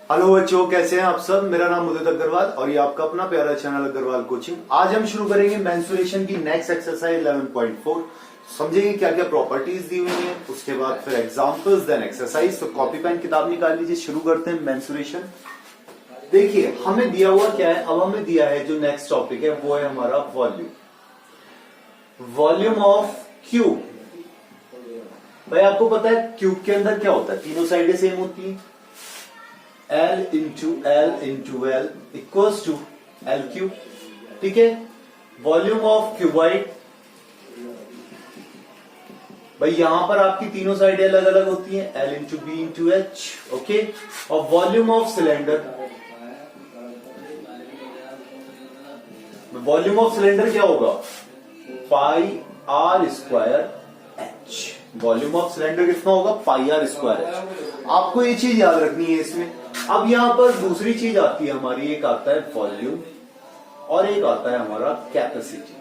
Hello बच्चों, कैसे हैं आप सब। मेरा नाम उदित अग्रवाल और ये आपका अपना प्यारा चैनल अग्रवाल कोचिंग। आज हम शुरू करेंगे मेंसुरेशन की नेक्स्ट एक्सरसाइज 11.4। समझेंगे क्या क्या प्रॉपर्टीज दी हुई हैं, उसके बाद फिर एग्जांपल्स, देन एक्सरसाइज। तो कॉपी पेन किताब निकाल लीजिए, शुरू करते हैं मेंसुरेशन। देखिए हमें दिया हुआ क्या है, अब हमें दिया है जो नेक्स्ट टॉपिक है वो है हमारा वॉल्यूम। Volume of cube. भाई आपको पता है क्यूब के अंदर क्या होता है, तीनों साइडें सेम होती हैं। L into L equals to L cube. ठीक है, वॉल्यूम ऑफ क्यूबाइड। भाई यहां पर आपकी तीनों साइडें अलग अलग होती हैं, L into B into H. Okay, और volume of cylinder. Volume of cylinder क्या होगा, pi are square H. Volume of cylinder कितना होगा, पाई आर स्क्वायर एच। आपको ये चीज याद रखनी है इसमें। अब यहां पर दूसरी चीज आती है हमारी, एक आता है वॉल्यूम और एक आता है हमारा कैपेसिटी।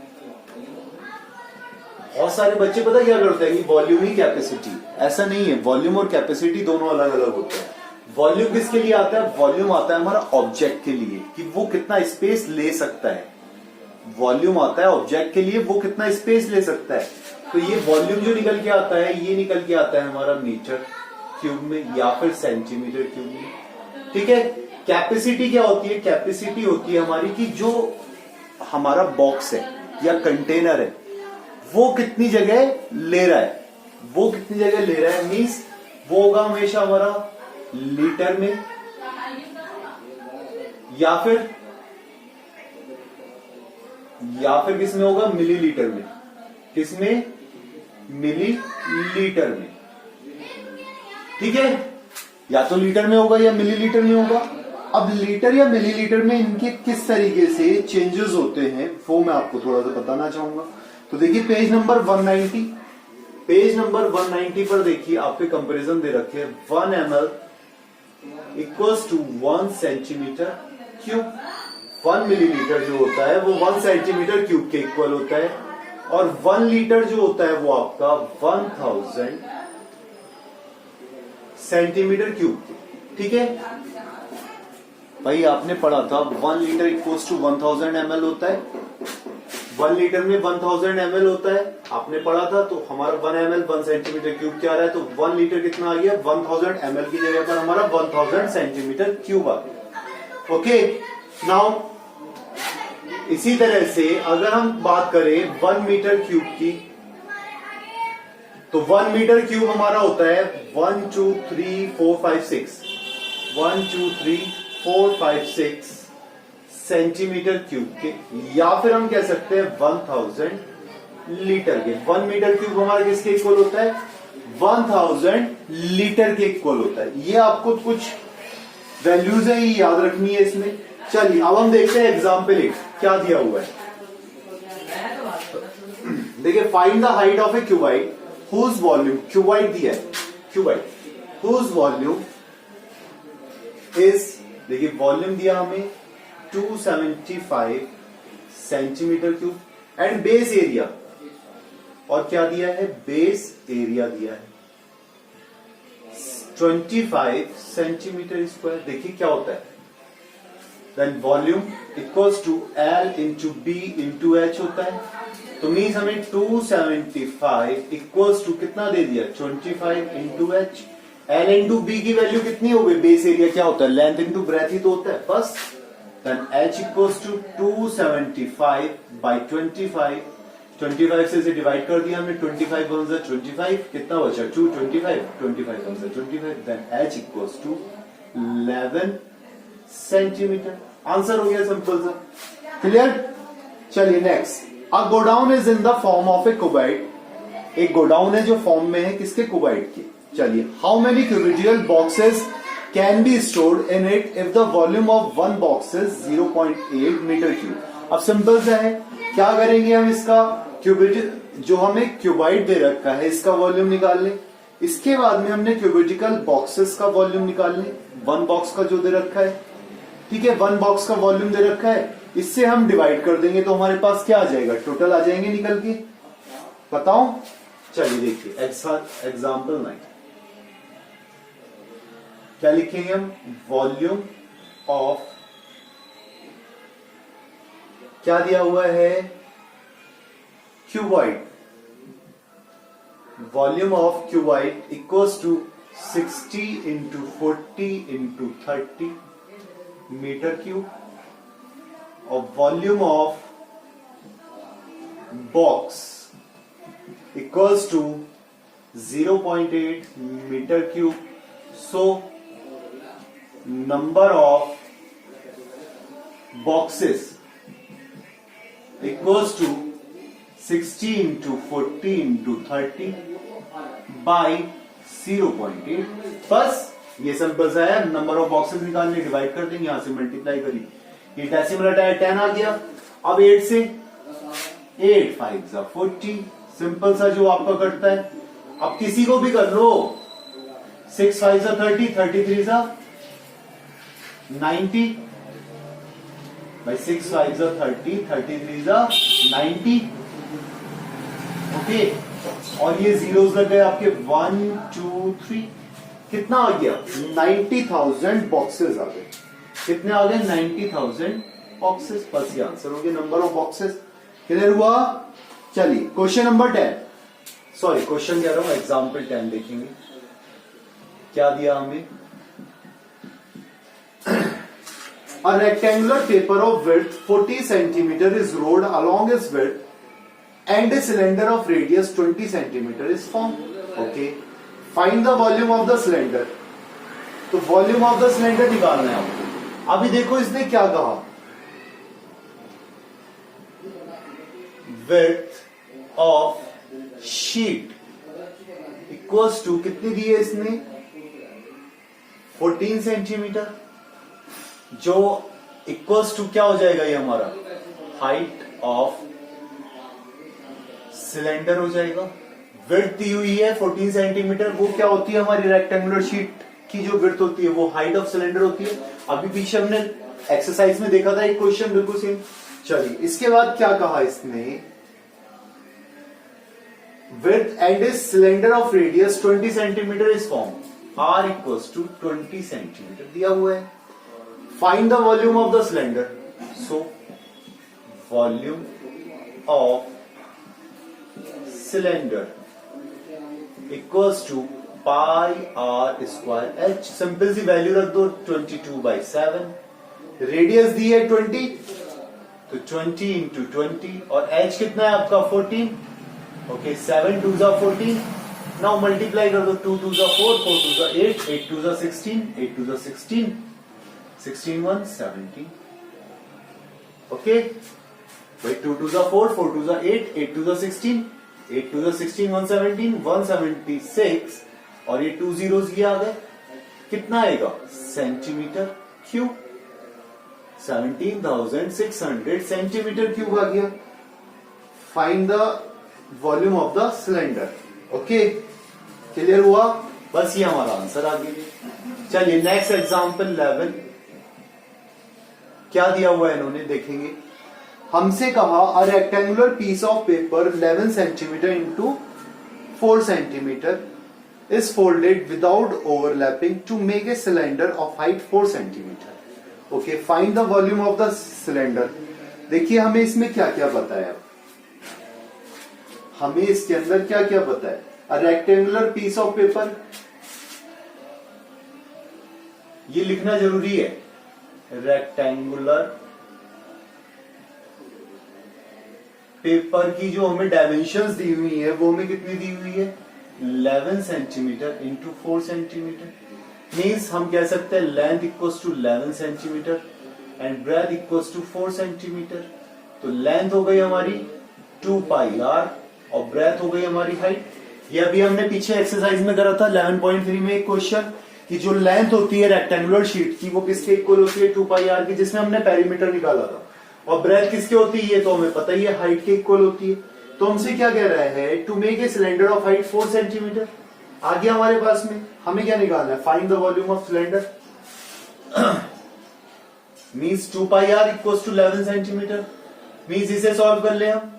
बहुत सारे बच्चे पता क्या करते हैं कि वॉल्यूम ही कैपेसिटी, ऐसा नहीं है। वॉल्यूम और कैपेसिटी दोनों अलग अलग होते हैं। वॉल्यूम किसके लिए आता है, वॉल्यूम आता है हमारा ऑब्जेक्ट के लिए कि वो कितना स्पेस ले सकता है। वॉल्यूम आता है ऑब्जेक्ट के लिए, वो कितना स्पेस ले सकता है। तो ये वॉल्यूम जो निकल के आता है, ये निकल के आता है हमारा मीटर क्यूब में या फिर सेंटीमीटर क्यूब में। ठीक है, कैपेसिटी क्या होती है, कैपेसिटी होती है हमारी कि जो हमारा बॉक्स है या कंटेनर है वो कितनी जगह ले रहा है। वो कितनी जगह ले रहा है मींस वो होगा हमेशा हमारा लीटर में या फिर किसमें होगा, मिलीलीटर में। किसमें, मिलीलीटर में। ठीक है, या तो लीटर में होगा या मिलीलीटर में होगा। अब लीटर या मिलीलीटर में इनके किस तरीके से चेंजेस होते हैं वो मैं आपको थोड़ा सा बताना चाहूंगा। तो देखिए पेज नंबर 190, पेज नंबर 190 पर देखिए आपके कंपैरिजन दे रखे हैं। 1 ml equals to 1 centimetre cube. 1 millilitre जो होता है वो 1 सेंटीमीटर क्यूब के इक्वल होता है, और 1 लीटर जो होता है वो आपका 1000 सेंटीमीटर क्यूब। ठीक है भाई, आपने पढ़ा था 1 लीटर इक्वल्स टू 1000 ml होता है। 1 लीटर में 1000 ml होता है, आपने पढ़ा था। तो हमारा 1 ml 1 सेंटीमीटर क्यूब क्या आ रहा है, तो 1 लीटर कितना आ गया, 1000 ml की जगह पर हमारा 1000 सेंटीमीटर क्यूब आ गया। ओके, नाउ इसी तरह से अगर हम बात करें 1 मीटर क्यूब की, तो 1 मीटर क्यूब हमारा होता है 1 2 3 4 5 6 1 2 3 4 5 6 सेंटीमीटर क्यूब के, या फिर हम कह सकते हैं 1000 लीटर के। 1 मीटर क्यूब हमारा किसके इक्वल होता है, 1000 लीटर के इक्वल होता है। ये आपको कुछ वैल्यूज है, ये याद रखनी है इसमें। चलिए अब हम देखते हैं एग्जाम्पल 1 क्या दिया हुआ है। देखिए, find the height of a cuboid whose volume, cuboid दिया है, क्यूबाइड whose volume is, देखिए वॉल्यूम दिया हमें 275 centimetre cube, and base area, और क्या दिया है, बेस एरिया दिया है 25 सेंटीमीटर स्क्वायर। देखिए क्या होता है, then volume equals to L into B into H होता है। तो मीन्स हमें 275 इक्वल्स टू कितना दे दिया, 25 into H. L into B की वैल्यू कितनी हो गई, बेस एरिया क्या होता है, लेंथ इंटू ब्रेथ ही तो होता है बस। Then H equals to 275 by 25 से इसे डिवाइड कर दिया हमने। 25 वन जा 25, कितना बचा 225, 25 वन जा 25। Then H equals to 11 centimetre. Answer हो गया सिंपल सा, क्लियर। चलिए next, a godown is in the form of a cuboid. एक गोडाउन है जो फॉर्म में है किसके, क्यूबाइड के। चलिए, how many cubical boxes can be stored in it if the volume of 1 box is 0.8 metre cube. अब सिंपल सा है, क्या करेंगे हम, इसका क्यूबिक जो हमें क्यूबाइड दे रखा है इसका वॉल्यूम निकाल लें। इसके बाद में हमने क्यूबिकल बॉक्सेस का वॉल्यूम निकाल लें, 1 बॉक्स का जो दे रखा है। ठीक है, 1 बॉक्स का वॉल्यूम दे रखा है, इससे हम डिवाइड कर देंगे तो हमारे पास क्या आ जाएगा, टोटल आ जाएंगे निकल के। बताओ, चलिए देखिए एग्जाम्पल 9। क्या लिखेंगे हम? वॉल्यूम ऑफ, क्या दिया हुआ है? Cuboid. Volume of cuboid equals to 60 into 40 into 30 metre cube, और volume of box equals to 0.8 metre cube. So number of boxes equals to 60 into 40 into 30 by 0.8। बस ये सिंपल सा है, नंबर ऑफ बॉक्सेस निकालने, डिवाइड कर देंगे, यहां से मल्टीप्लाई करिए, ये डेसिमल हटाया 10 आ गया। अब 8 से 8 5 जा 40, सिंपल सा जो आपका कटता है। अब किसी को भी कर लो, 6 5 जा 30, 33 जा 90 भाई, 6 5 जा 30, 33 जा 90। ओके, और ये जीरोस लग गए आपके 1 2 3, कितना आ गया? 90,000 बॉक्सेस आ गए। कितने आ गए? 90,000 बॉक्सेस। बस ये आंसर हो गया, नंबर ऑफ बॉक्सेस। क्लियर हुआ? चलिए क्वेश्चन नंबर 10, सॉरी क्वेश्चन कह रहा हूं, एग्जाम्पल 10 देखेंगे क्या दिया हमें। A rectangular paper of width 40 centimeter is rolled along its width and a cylinder of radius 20 centimeter is formed. Okay, find the volume of the cylinder. तो volume of the cylinder निकालना है आपको। अभी देखो इसने क्या कहा, width of sheet equals to, कितनी दी है इसने? 14 सेंटीमीटर, जो इक्वल्स टू क्या हो जाएगा ये हमारा? हाइट ऑफ सिलेंडर हो जाएगा। विड्थ दी हुई है 14 सेंटीमीटर, वो क्या होती है? हमारी रेक्टेंगुलर शीट की जो विड्थ होती है वो हाइट ऑफ सिलेंडर होती है। अभी पीछे हमने एक्सरसाइज में देखा था एक क्वेश्चन बिल्कुल सेम। चलिए इसके बाद क्या कहा इसने? Width and a cylinder of radius 20 centimetre is form, r equals to 20 centimetre दिया हुआ है। Find the volume of the cylinder. So volume of cylinder equals to pi are square h, simple सी वैल्यू रख दो 22/7। Radius दी है 20, तो 20 into 20, और H कितना है आपका? 14। ओके, 7 2 जा 14, नाउ मल्टीप्लाई कर दो, 2 2 जा 4, 4 2 जा 8, 8 2 जा 16, 8 2 जा 16, 16 1 17। ओके भाई, 2 2 जा 4, 4 2 जा 8, 8 2 जा 16, 8 2 जा 16, 117, 176, और ये 2 zeros ये आ गए, कितना आएगा? सेंटीमीटर क्यूब, 17,600 सेंटीमीटर क्यूब आ गया। Find the volume of the cylinder. Okay, clear हुआ? बस ये हमारा आंसर आ गया। चलिए नेक्स्ट एग्जांपल 11, क्या दिया हुआ है इन्होंने, देखेंगे। हमसे कहा a rectangular piece of paper 11 centimetre into 4 centimetre is folded without overlapping to make a cylinder of height 4 centimeter. Okay, find the volume of the cylinder. देखिए हमें इसमें क्या क्या पता है, हमें इसके अंदर क्या क्या पता है। A rectangular piece of paper, ये लिखना जरूरी है। रेक्टेंगुलर पेपर की जो हमें डायमेंशंस दी हुई है वो हमें कितनी दी हुई है? 11 सेंटीमीटर इंटू 4 सेंटीमीटर। मीन्स हम कह सकते हैं length equals to 11 centimetre and breadth equals to 4 centimetre. तो लेंथ हो गई हमारी 2 पाई आर और ब्रेथ हो गई हमारी हाइट। ये अभी हमने पीछे एक्सरसाइज में करा था 11.3 में एक क्वेश्चन कि जो लेंथ होती है रेक्टेंगुलर शीट की वो किसके इक्वल होती है? 2 पाई आर की, जिसमें हमने पेरीमीटर निकाला था। और ब्रेथ किसके होती है? तो हमें पता ही है हाइट के इक्वल होती है। तो हमसे क्या कह रहा है? To make a cylinder of height 4 centimetre. आगे हमारे पास में हमें क्या निकालना है? Find the volume of cylinder. Means 2 pi r equals to 11 centimetre. Means इसे सॉल्व कर ले हम।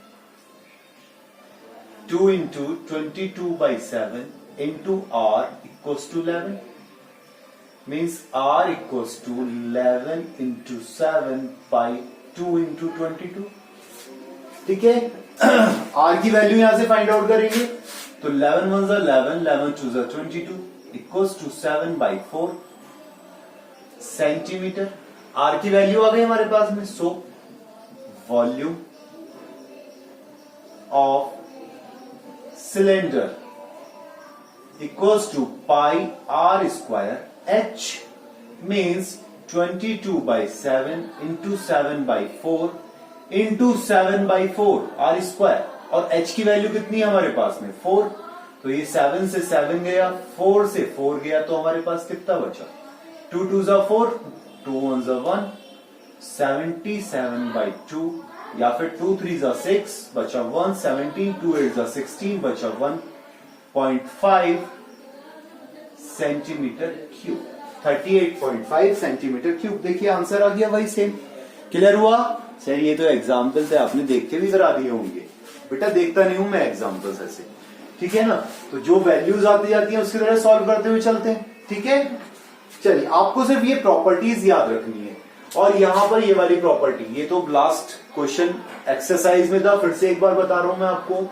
2 into 22/7 into r equals to 11। means r equals to 11 into 7 by 2 into 22. ठीक है, r की वैल्यू यहां से फाइंड आउट करेंगे तो 11 1 11, 11 2 22 equals to 7 by 4 centimetre. r की वैल्यू आ गई हमारे पास में. So volume of cylinder equals to pi r square h means 22 by 7 into 7 by 4 into 7 by 4 r square. और h की वैल्यू कितनी है हमारे पास में 4. तो ये 7 से 7 गया, 4 से 4 गया, तो हमारे पास कितना बचा 2 2 4, 2 1 1, 77 by 2 या फिर 2 3 6 बचा 1, 17 2 8 16 बचा 1.5 सेंटीमीटर क्यूब. 38.5 centimetre cube. देखिए आंसर आ गया वही सेम. क्लियर हुआ सर? ये तो एग्जाम्पल थे, आपने देख के भी करा दिए होंगे. बेटा देखता नहीं हूं मैं एग्जाम्पल्स ऐसे, ठीक है ना. तो जो वैल्यूज आती जाती हैं उसकी तरह सॉल्व करते हुए चलते हैं. ठीक है, चलिए आपको सिर्फ ये प्रॉपर्टीज याद रखनी है. और यहां पर ये वाली प्रॉपर्टी, ये तो लास्ट क्वेश्चन एक्सरसाइज में था, फिर से एक बार बता रहा हूं मैं आपको.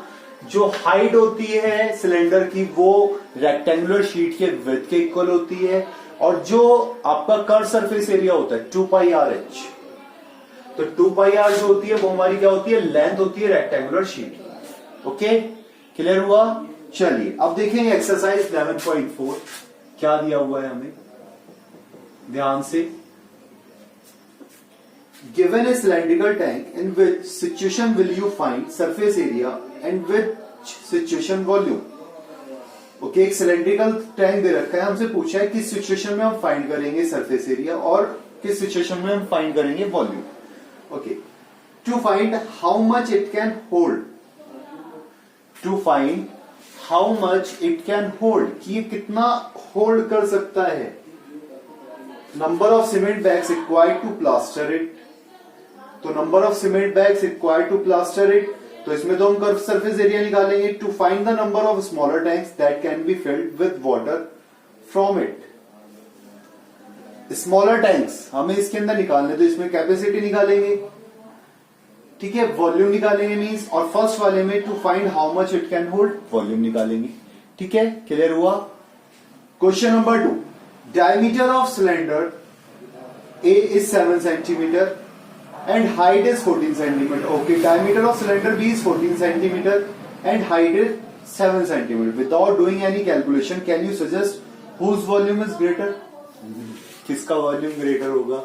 जो हाइट होती है सिलेंडर की वो रेक्टेंगुलर शीट के विड्थ के इक्वल होती है, और जो आपका कर्व सरफेस एरिया होता है 2 पाई आर एच. तो 2 पाई आर जो होती है वो हमारी क्या होती है, लेंथ होती है रेक्टेंगुलर शीट. ओके, क्लियर हुआ? चलिए अब देखेंगे एक्सरसाइज 11.4 क्या दिया हुआ है हमें, ध्यान से. Given a cylindrical tank, in which situation will you find surface area and which situation volume? Okay, एक सिलेंड्रिकल टैंक दे रखा है, हमसे पूछा है किस सिचुएशन में हम फाइंड करेंगे सरफेस एरिया और किस सिचुएशन में हम फाइंड करेंगे volume. Okay, to find how much it can hold, to find how much it can hold, कि ये कितना होल्ड कर सकता है. Number of cement bags required to plaster it. तो number of cement bags required to plaster it, तो इसमें तो हम कर्व सरफेस एरिया निकालेंगे. To find the number of smaller tanks that can be filled with water from it. Smaller tanks हमें इसके अंदर निकालने, तो इसमें कैपेसिटी निकालेंगे, ठीक है, वॉल्यूम निकालेंगे मींस, और फर्स्ट वाले में to find how much it can hold, volume निकालेंगे. ठीक है, क्लियर हुआ? Question number 2, diameter of cylinder A is 7 centimeter and height is 14 centimeter. Okay, diameter of cylinder B is 14 centimeter and height is 7 centimeter. Without doing any calculation, can you suggest whose volume is greater? किसका volume greater होगा,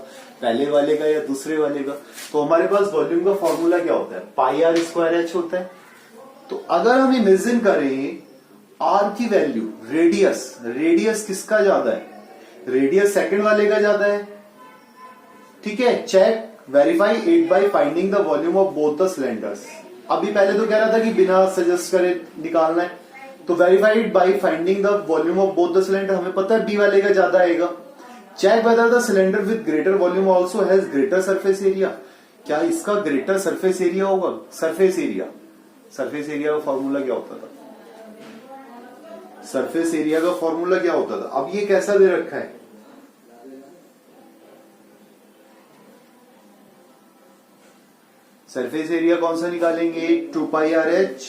पहले वाले का या दूसरे वाले का? तो हमारे पास वॉल्यूम का फॉर्मूला क्या होता है, पाई आर स्क्वायर एच होता है. तो अगर हम इमेजिन करें आर की वैल्यू, रेडियस, रेडियस किसका ज्यादा है, रेडियस सेकंड वाले का ज्यादा है. ठीक है, check verify it by finding the volume of both the cylinders. अभी पहले तो कह रहा था कि बिना सजेस्ट करे निकालना है, तो verify it by finding the volume of both the cylinder. हमें पता है बी वाले का ज्यादा आएगा. Check whether the cylinder with greater volume also has greater surface area. क्या इसका ग्रेटर सरफेस एरिया होगा? सरफेस एरिया, सरफेस एरिया का फॉर्मूला क्या होता था, सरफेस एरिया का फॉर्मूला क्या होता था. अब ये कैसा दे रखा है, सरफेस एरिया कौन सा निकालेंगे, 2 pi R H.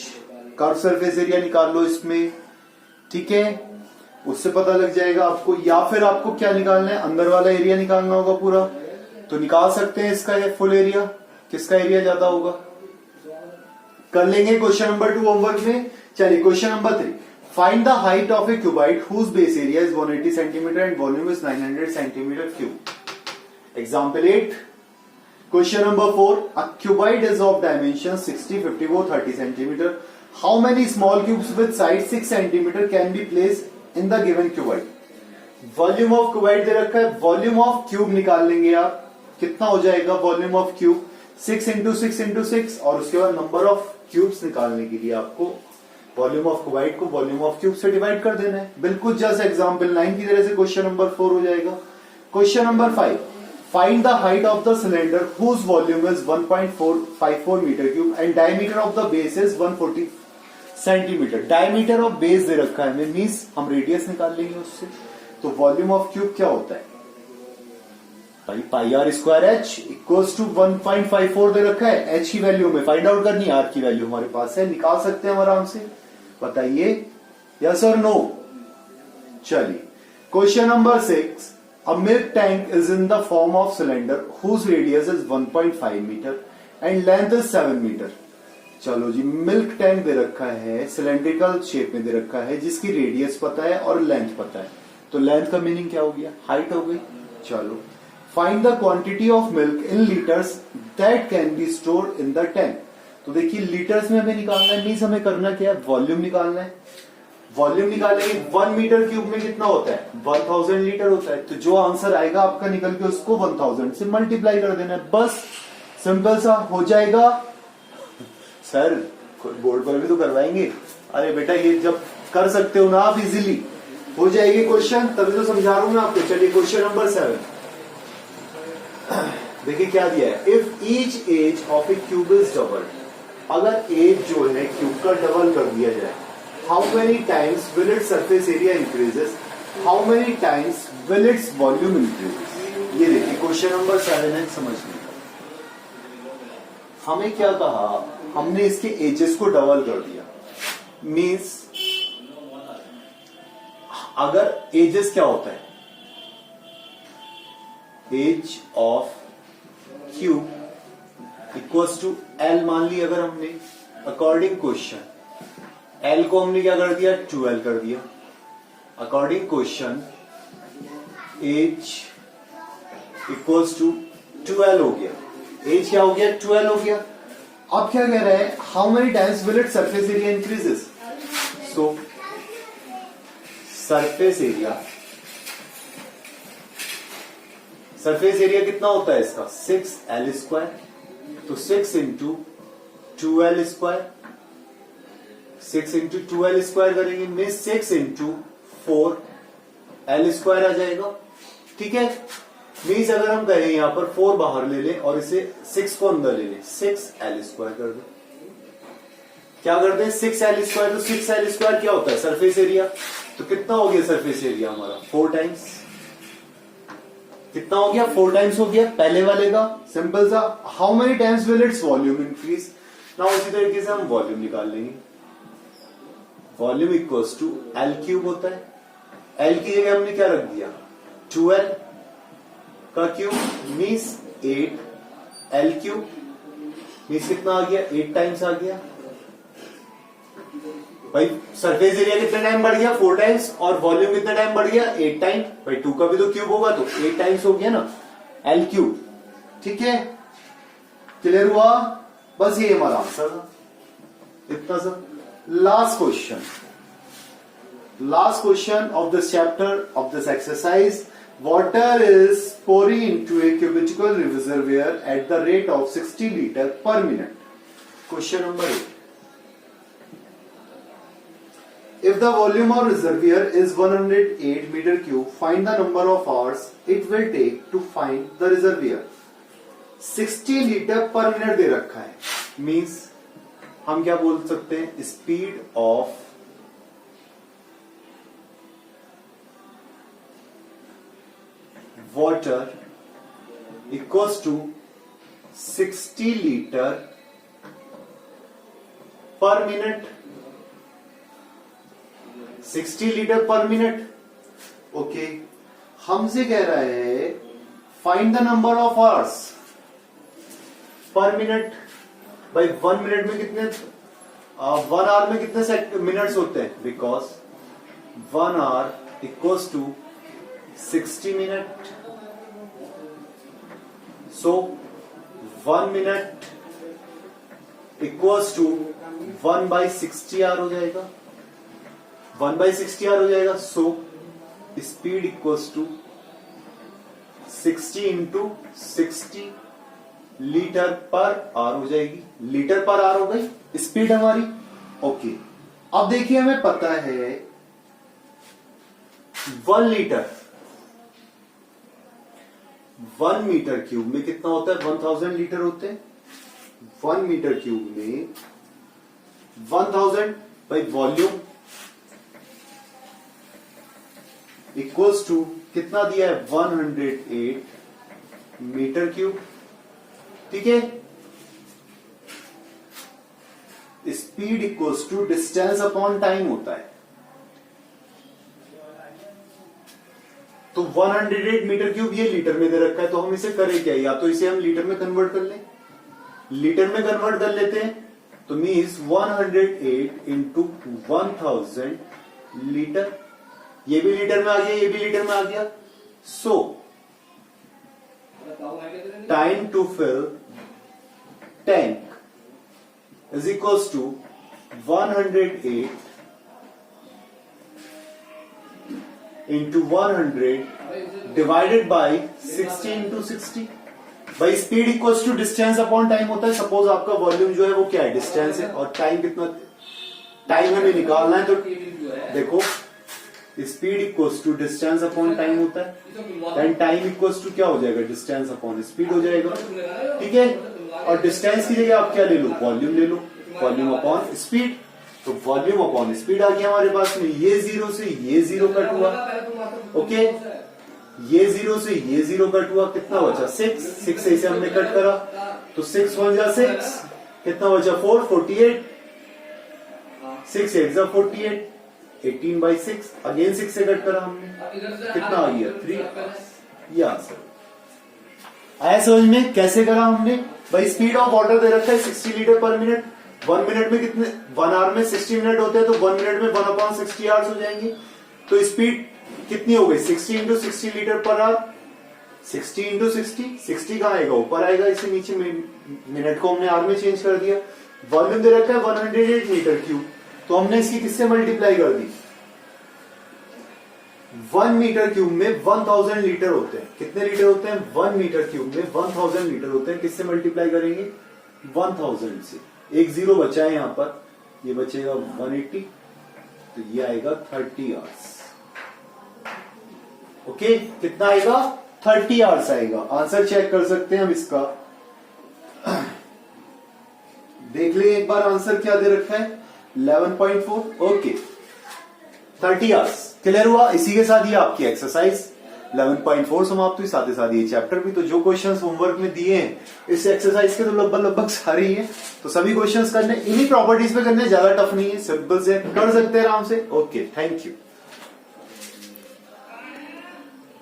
Curve surface area निकाल लो इसमें, ठीक है, उससे पता लग जाएगा आपको. या फिर आपको क्या निकालना है, अंदर वाला एरिया निकालना होगा पूरा, तो निकाल सकते हैं इसका फुल एरिया. किसका एरिया ज्यादा होगा, कर लेंगे क्वेश्चन नंबर 2 होमवर्क में. चलिए question number 3, find the height of a cuboid whose base area is 180 cm and volume is 900 cm cube. Example 8. Question number 4. A cuboid is of dimension 60, 54, 30 cm. How many small cubes with size 6 cm can be placed in the given cuboid? Volume of cuboid दे रखा है, volume of cube निकाल लेंगे आप. कितना हो जाएगा volume of cube, 6 into 6 into 6, और उसके बाद number of cubes निकालने के लिए आपको वॉल्यूम ऑफ क्यूबाइड को वॉल्यूम ऑफ क्यूब से डिवाइड कर देना है. बिल्कुल जस्ट एग्जांपल 9 की तरह से क्वेश्चन नंबर 4 हो जाएगा. Question number 5, find the height of the cylinder whose volume is 1.454 metre cube and diameter of the base is 140 centimetre. Diameter of base दे रखा है, मींस हम रेडियस निकाल लेंगे उससे. तो वॉल्यूम ऑफ क्यूब क्या होता है भाई? Pi are square H equals to 1.54 दे रखा है। एच की वैल्यू में फाइंड आउट करनी है, आर की वैल्यू हमारे पास है, निकाल सकते हैं हम आराम से। बताइए यस और नो। चलिए question number 6, a milk tank is in the form of cylinder whose radius is 1.5 meter and length is 7 meter। चलो जी, मिल्क टैंक दे रखा है, सिलेंड्रिकल शेप में दे रखा है, जिसकी रेडियस पता है और लेंथ पता है। तो लेंथ का मीनिंग क्या हो गया? हाइट हो गई। चलो find the quantity of milk in litres that can be stored in the tank. तो देखिए लीटर्स में हमें निकालना है, मीन्स हमें करना क्या है? वॉल्यूम निकालना है। वॉल्यूम निकालेंगे 1 मीटर क्यूब में कितना होता है? 1000 लीटर होता है। तो जो आंसर आएगा आपका निकल के उसको 1000 से मल्टीप्लाई कर देना है, बस सिंपल सा हो जाएगा। सर बोर्ड पर भी तो करवाएंगे। अरे बेटा ये जब कर सकते हो ना आप इजीली, हो जाएगी क्वेश्चन, तभी तो समझा रहा हूं मैं आपको। चलिए क्वेश्चन नंबर 7 देखिए क्या दिया है। If each edge of a cube is double, अगर एज जो है क्यूब का डबल कर दिया जाए, how many times will its surface area increases, how many times will its volume increases. ये देखिए क्वेश्चन नंबर 7 है, समझिए। हमें क्या कहा? हमने इसके एजेस को डबल कर दिया। मीन्स अगर एजेस क्या होता है? Edge of cube equals to l मान ली अगर हमने, अकॉर्डिंग क्वेश्चन एल को हमने क्या कर दिया? 2l कर दिया। According question edge equals to 2l हो गया। एज क्या हो गया? 2l हो गया। अब क्या कह रहा है? How many times will it surface area increases. So surface area कितना होता है इसका? 6l square. तो 6 into 2l square, 6 into 2l square करेंगे, मीन 6 इंटू 4l स्क्वायर आ जाएगा। ठीक है, मीन्स अगर हम कहें यहां पर 4 बाहर ले लें और इसे 6 को अंदर ले लें, 6l स्क्वायर कर दें। क्या कर दें? 6l square. तो 6l स्क्वायर क्या होता है? Surface area. तो कितना हो गया सरफेस एरिया हमारा? 4 टाइम्स। कितना हो गया? 4 टाइम्स हो गया पहले वाले का, सिंपल सा। How many times will its volume increase. ना उसी तरीके से हम वॉल्यूम निकाल लेंगे। Volume equals to l cube होता है। एल की जगह हमने क्या रख दिया? 2l का cube, means 8l cube, means कितना आ गया? 8 टाइम्स आ गया। भाई सरफेस एरिया कितना टाइम बढ़ गया? 4 टाइम्स। और वॉल्यूम कितना टाइम बढ़ गया? 8 टाइम। भाई 2 का भी तो क्यूब होगा, तो 8 टाइम्स हो गया ना, एल क्यूब। ठीक है, क्लियर हुआ? बस ये हमारा आंसर था, इतना सा। Last question of this chapter, of this exercise. Water is pouring into a cubical reservoir at the rate of 60 liter per minute. Question number 8. If the volume of reservoir is 108 meter cube, find the number of hours it will take to find the reservoir. 60 litre per minute दे रखा है, means हम क्या बोल सकते हैं? Speed of water equals to 60 liter per minute। 60 litre per minute. Okay, हमसे कह रहा है find the number of hours per minute. भाई 1 मिनट में कितने 1 आवर में कितने मिनट्स होते हैं? Because 1 hour equals to 60 minute. So 1 minute equals to 1/60 hour हो जाएगा, 1/60 आवर हो जाएगा। So speed equals to 60 into 60 litre per hour हो जाएगी। लीटर पर आवर हो गई स्पीड हमारी। ओके, अब देखिए हमें पता है 1 लीटर 1 मीटर क्यूब में कितना होता है? 1000 लीटर होते हैं। 1 मीटर क्यूब में 1000 बाई वॉल्यूम इक्वल्स टू कितना दिया है 108 मीटर क्यूब। ठीक है, speed equals to distance upon time होता है। तो 108 मीटर क्यूब ये लीटर में दे रखा है, तो हम इसे करें क्या, या तो इसे हम लीटर में कन्वर्ट कर लें, लीटर में कन्वर्ट कर लेते हैं, तो मीन्स 108 इंटू 1000 लीटर, ये भी लीटर में आ गया, ये भी लीटर में आ गया। So time to fill tank is equals to 108 into 100 divided by 60 into 60। भाई speed equals to distance upon time होता है। सपोज आपका वॉल्यूम जो है वो क्या है, डिस्टेंस है, और टाइम कितना, टाइम हमें निकालना है, तो देखो speed equals to distance upon time होता है, देन टाइम इक्वल्स टू क्या हो जाएगा, डिस्टेंस अपॉन स्पीड हो जाएगा। ठीक है, और डिस्टेंस की जगह आप क्या ले लो, वॉल्यूम ले लो, वॉल्यूम अपॉन स्पीड। तो वॉल्यूम अपॉन स्पीड आ गया हमारे पास में, ये जीरो से ये जीरो कट हुआ, ओके, ये जीरो से ये जीरो कट हुआ, कितना बचा 6, 6 से इसे हमने कट करा, तो 6 1 जा 6, कितना बचा 4, 48, 6 8 जा 48, 18/6, अगेन 6 से कट करा हमने, कितना आ गया 3। ये आंसर आया समझ में, कैसे करा हमने। भाई स्पीड ऑफ वाटर दे रखा है 60 लीटर पर मिनट, 1 मिनट में कितने, 1 आवर में 60 मिनट होते हैं, तो 1 मिनट में 1/60 आवर्स हो जाएंगे। तो स्पीड कितनी हो गई, 60 into 60 litre per hour, 60 into 60 कहां आएगा, ऊपर आएगा, इसे नीचे मिनट को हमने आवर में चेंज कर दिया। वॉल्यूम दे रखा है 108 मीटर क्यूब, तो हमने इसकी किससे मल्टीप्लाई कर दी, 1 मीटर क्यूब में 1000 लीटर होते हैं, कितने लीटर होते हैं, 1 मीटर क्यूब में 1000 लीटर होते हैं, किससे मल्टीप्लाई करेंगे 1000 से, एक जीरो बचा है यहां पर, ये बचेगा 180, तो ये आएगा 30 आवर्स। ओके, कितना आएगा 30 आवर्स आएगा। आंसर चेक कर सकते हैं हम इसका, देख ले एक बार आंसर क्या दे रखा है 11.4। ओके 30 आवर्स क्लियर हुआ। इसी के साथ ये आपकी एक्सरसाइज 11.4 समाप्त हुई, साथ ही साथ ये चैप्टर भी। तो जो क्वेश्चंस होमवर्क में दिए हैं इस एक्सरसाइज के तो लगभग सारे ही हैं, तो सभी क्वेश्चंस करने, इन्हीं प्रॉपर्टीज पे करने, ज्यादा टफ नहीं है, सिंपल से कर सकते हैं आराम से। Okay, thank you.